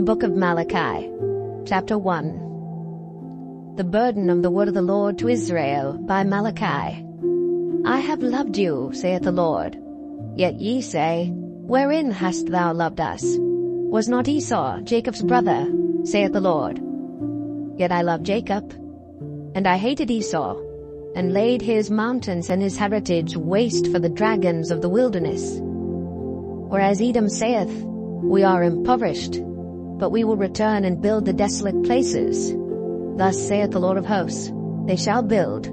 book of Malachi, chapter 1. The burden of the word of the Lord to Israel by Malachi. I have loved you, saith the Lord. Yet ye say, Wherein hast thou loved us? Was not Esau Jacob's brother, saith the Lord? Yet I loved Jacob, and I hated Esau, and laid his mountains and his heritage waste for the dragons of the wilderness. Whereas Edom saith, We are impoverished, but we will return and build the desolate places. Thus saith the Lord of hosts, They shall build,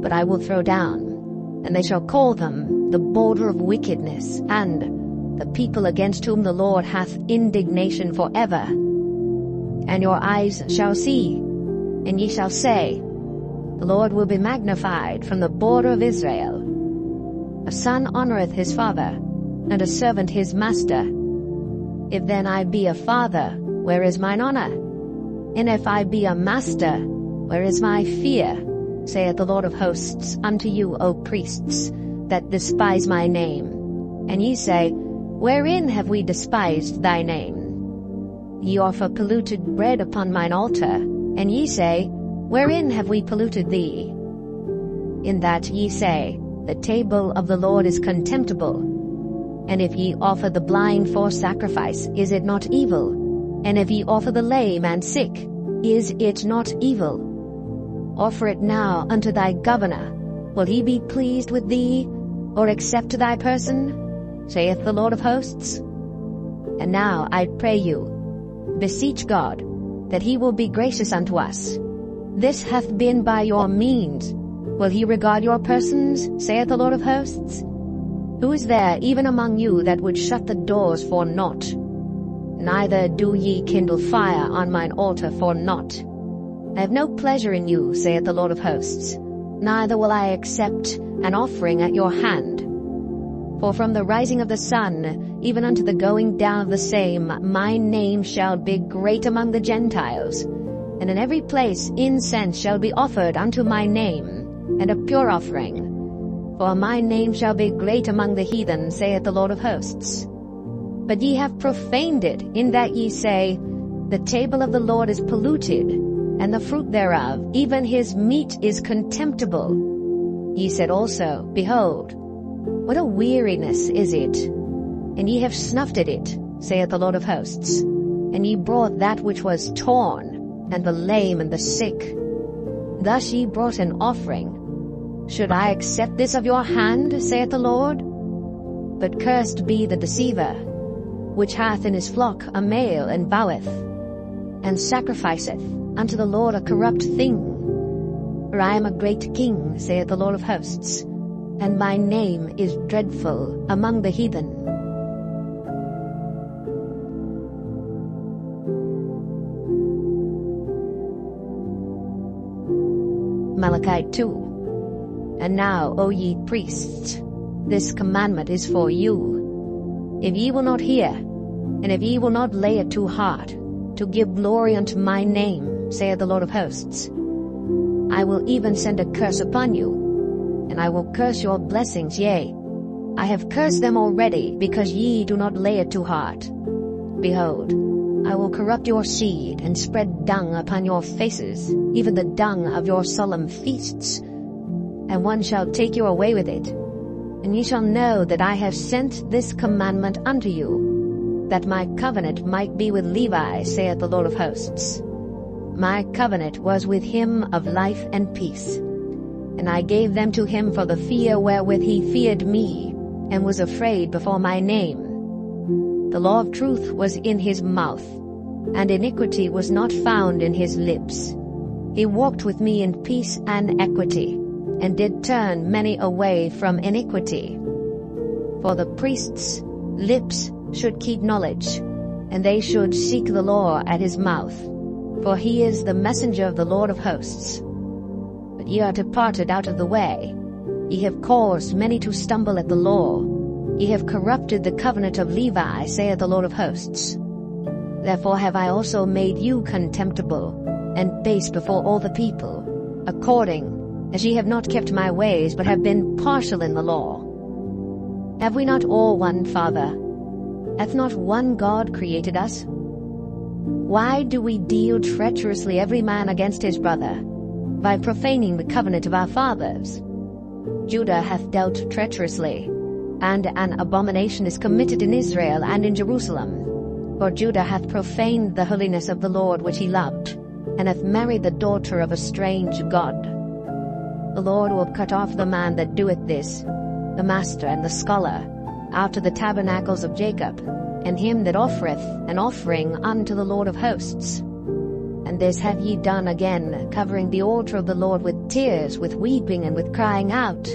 but I will throw down, and they shall call them the border of wickedness, and the people against whom the Lord hath indignation forever. And your eyes shall see, and ye shall say, The Lord will be magnified from the border of Israel. A son honoureth his father, and a servant his master. If then I be a father, where is mine honour? And if I be a master, where is my fear? Saith the Lord of hosts unto you, O priests, that despise my name. And ye say, Wherein have we despised thy name? Ye offer polluted bread upon mine altar, and ye say, Wherein have we polluted thee? In that ye say, The table of the Lord is contemptible. And if ye offer the blind for sacrifice, is it not evil? And if ye offer the lame and sick, is it not evil? Offer it now unto thy governor. Will he be pleased with thee, or accept thy person? Saith the Lord of hosts. And now I pray you, beseech God, that he will be gracious unto us. This hath been by your means. Will he regard your persons, saith the Lord of hosts? Who is there even among you that would shut the doors for naught? Neither do ye kindle fire on mine altar for naught. I have no pleasure in you, saith the Lord of hosts, neither will I accept an offering at your hand. For from the rising of the sun, even unto the going down of the same, my name shall be great among the Gentiles. And in every place incense shall be offered unto my name, and a pure offering. For my name shall be great among the heathen, saith the Lord of hosts. But ye have profaned it, in that ye say, The table of the Lord is polluted, and the fruit thereof, even his meat, is contemptible. Ye said also, Behold, what a weariness is it! And ye have snuffed at it, saith the Lord of hosts. And ye brought that which was torn, and the lame and the sick. Thus ye brought an offering. Should I accept this of your hand, saith the Lord? But cursed be the deceiver, which hath in his flock a male, and voweth, and sacrificeth unto the Lord a corrupt thing. For I am a great king, saith the Lord of hosts, and my name is dreadful among the heathen. Malachi 2. And now, O ye priests, this commandment is for you. If ye will not hear, and if ye will not lay it to heart, to give glory unto my name, saith the Lord of hosts, I will even send a curse upon you, and I will curse your blessings, yea, I have cursed them already, because ye do not lay it to heart. Behold, I will corrupt your seed, and spread dung upon your faces, even the dung of your solemn feasts. And one shall take you away with it. And ye shall know that I have sent this commandment unto you, that my covenant might be with Levi, saith the Lord of hosts. My covenant was with him of life and peace. And I gave them to him for the fear wherewith he feared me, and was afraid before my name. The law of truth was in his mouth, and iniquity was not found in his lips. He walked with me in peace and equity, and did turn many away from iniquity. For the priests' lips should keep knowledge, and they should seek the law at his mouth. For he is the messenger of the Lord of hosts. But ye are departed out of the way. Ye have caused many to stumble at the law. Ye have corrupted the covenant of Levi, saith the Lord of hosts. Therefore have I also made you contemptible, and base before all the people, according as ye have not kept my ways, but have been partial in the law. Have we not all one Father? Hath not one God created us? Why do we deal treacherously every man against his brother, by profaning the covenant of our fathers? Judah hath dealt treacherously, and an abomination is committed in Israel and in Jerusalem. For Judah hath profaned the holiness of the Lord which he loved, and hath married the daughter of a strange god. The Lord will cut off the man that doeth this, the master and the scholar, out of the tabernacles of Jacob, and him that offereth an offering unto the Lord of hosts. And this have ye done again, covering the altar of the Lord with tears, with weeping, and with crying out,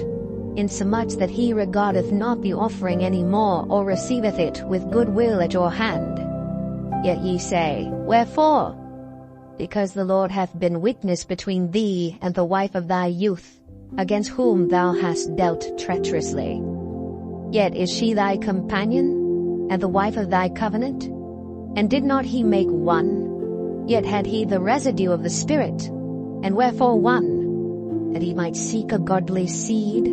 insomuch that he regardeth not the offering any more, or receiveth it with good will at your hand. Yet ye say, Wherefore? Because the Lord hath been witness between thee and the wife of thy youth, against whom thou hast dealt treacherously. Yet is she thy companion, and the wife of thy covenant? And did not he make one? Yet had he the residue of the Spirit. And wherefore one? That he might seek a godly seed?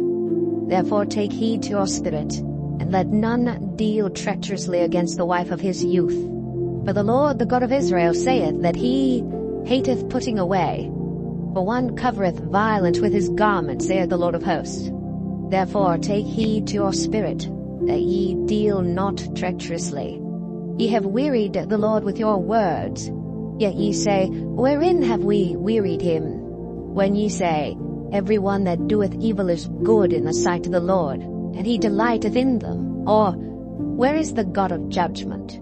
Therefore take heed to your spirit, and let none deal treacherously against the wife of his youth. For the Lord, the God of Israel, saith that he hateth putting away. For one covereth violence with his garment, saith the Lord of hosts. Therefore take heed to your spirit, that ye deal not treacherously. Ye have wearied the Lord with your words. Yet ye say, Wherein have we wearied him? When ye say, Every one that doeth evil is good in the sight of the Lord, and he delighteth in them. Or, where is the God of judgment?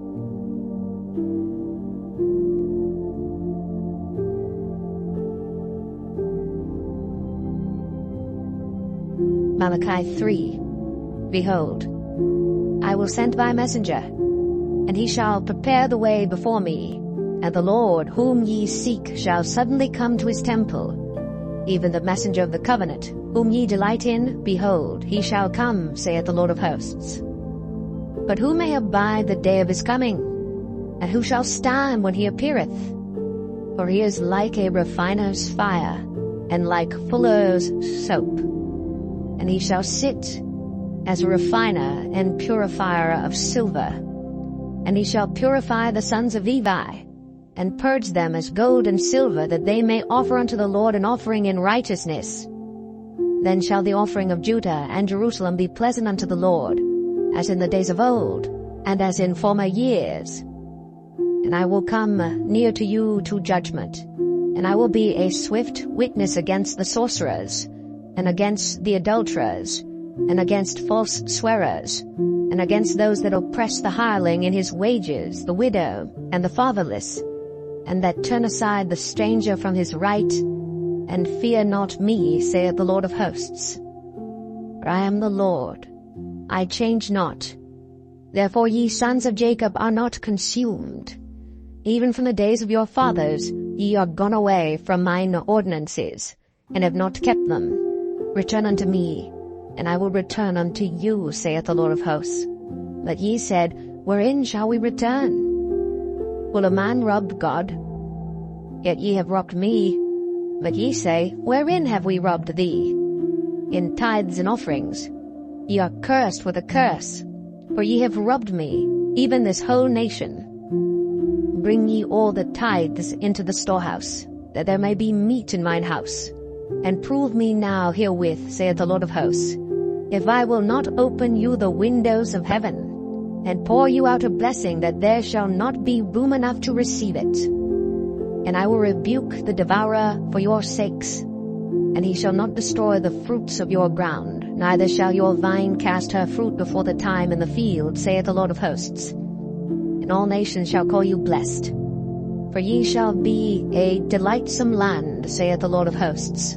Malachi 3. Behold, I will send my messenger, and he shall prepare the way before me, and the Lord whom ye seek shall suddenly come to his temple, even the messenger of the covenant, whom ye delight in, behold, he shall come, saith the Lord of hosts. But who may abide the day of his coming? And who shall stand when he appeareth? For he is like a refiner's fire, and like fuller's soap. And he shall sit as a refiner and purifier of silver. And he shall purify the sons of Levi, and purge them as gold and silver, that they may offer unto the Lord an offering in righteousness. Then shall the offering of Judah and Jerusalem be pleasant unto the Lord, as in the days of old, and as in former years. And I will come near to you to judgment, and I will be a swift witness against the sorcerers, and against the adulterers, and against false swearers, and against those that oppress the hireling in his wages, the widow, and the fatherless, and that turn aside the stranger from his right, and fear not me, saith the Lord of hosts. For I am the Lord, I change not. Therefore ye sons of Jacob are not consumed. Even from the days of your fathers ye are gone away from mine ordinances, and have not kept them. Return unto me, and I will return unto you, saith the Lord of hosts. But ye said, Wherein shall we return? Will a man rob God? Yet ye have robbed me. But ye say, Wherein have we robbed thee? In tithes and offerings. Ye are cursed with a curse, for ye have robbed me, even this whole nation. Bring ye all the tithes into the storehouse, that there may be meat in mine house. And prove me now herewith, saith the Lord of hosts, if I will not open you the windows of heaven, and pour you out a blessing, that there shall not be room enough to receive it. And I will rebuke the devourer for your sakes, and he shall not destroy the fruits of your ground, neither shall your vine cast her fruit before the time in the field, saith the Lord of hosts. And all nations shall call you blessed, for ye shall be a delightsome land, saith the Lord of hosts.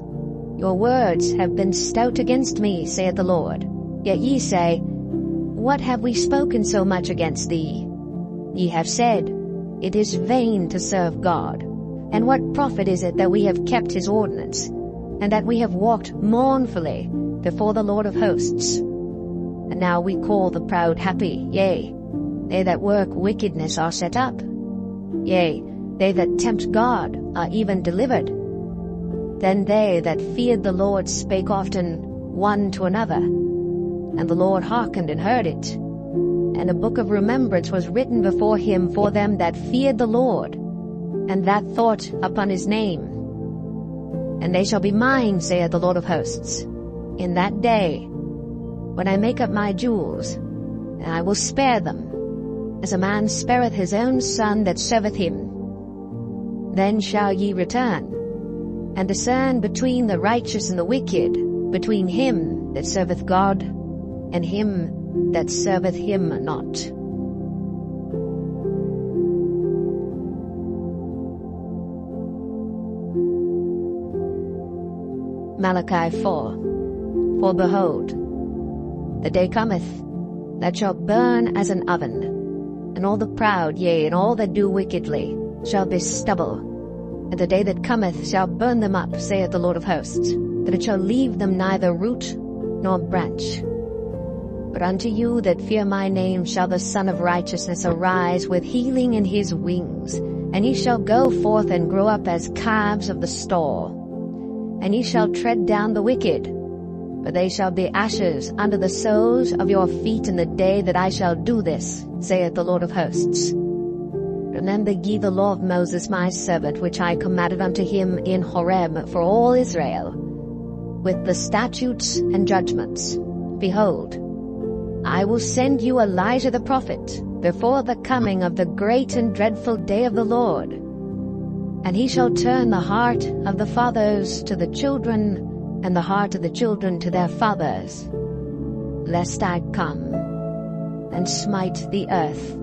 Your words have been stout against me, saith the Lord. Yet ye say, What have we spoken so much against thee? Ye have said, It is vain to serve God. And what profit is it that we have kept his ordinance, and that we have walked mournfully before the Lord of hosts? And now we call the proud happy, yea, they that work wickedness are set up. Yea, they that tempt God are even delivered. Then they that feared the Lord spake often one to another, and the Lord hearkened and heard it. and a book of remembrance was written before him for them that feared the Lord, and that thought upon his name. And they shall be mine, saith the Lord of hosts, in that day, when I make up my jewels, and I will spare them, as a man spareth his own son that serveth him. Then shall ye return, and discern between the righteous and the wicked, between him that serveth God, and him that serveth him not. Malachi 4. For behold, the day cometh, that shall burn as an oven, and all the proud, yea, and all that do wickedly, shall be stubble. And the day that cometh shall burn them up, saith the Lord of hosts, that it shall leave them neither root nor branch. But unto you that fear my name shall the Son of Righteousness arise with healing in his wings, and ye shall go forth and grow up as calves of the stall. And ye shall tread down the wicked, but they shall be ashes under the soles of your feet in the day that I shall do this, saith the Lord of hosts. Remember ye the law of Moses my servant, which I commanded unto him in Horeb for all Israel, with the statutes and judgments. Behold, I will send you Elijah the prophet before the coming of the great and dreadful day of the Lord. And he shall turn the heart of the fathers to the children, and the heart of the children to their fathers, lest I come and smite the earth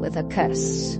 with a curse.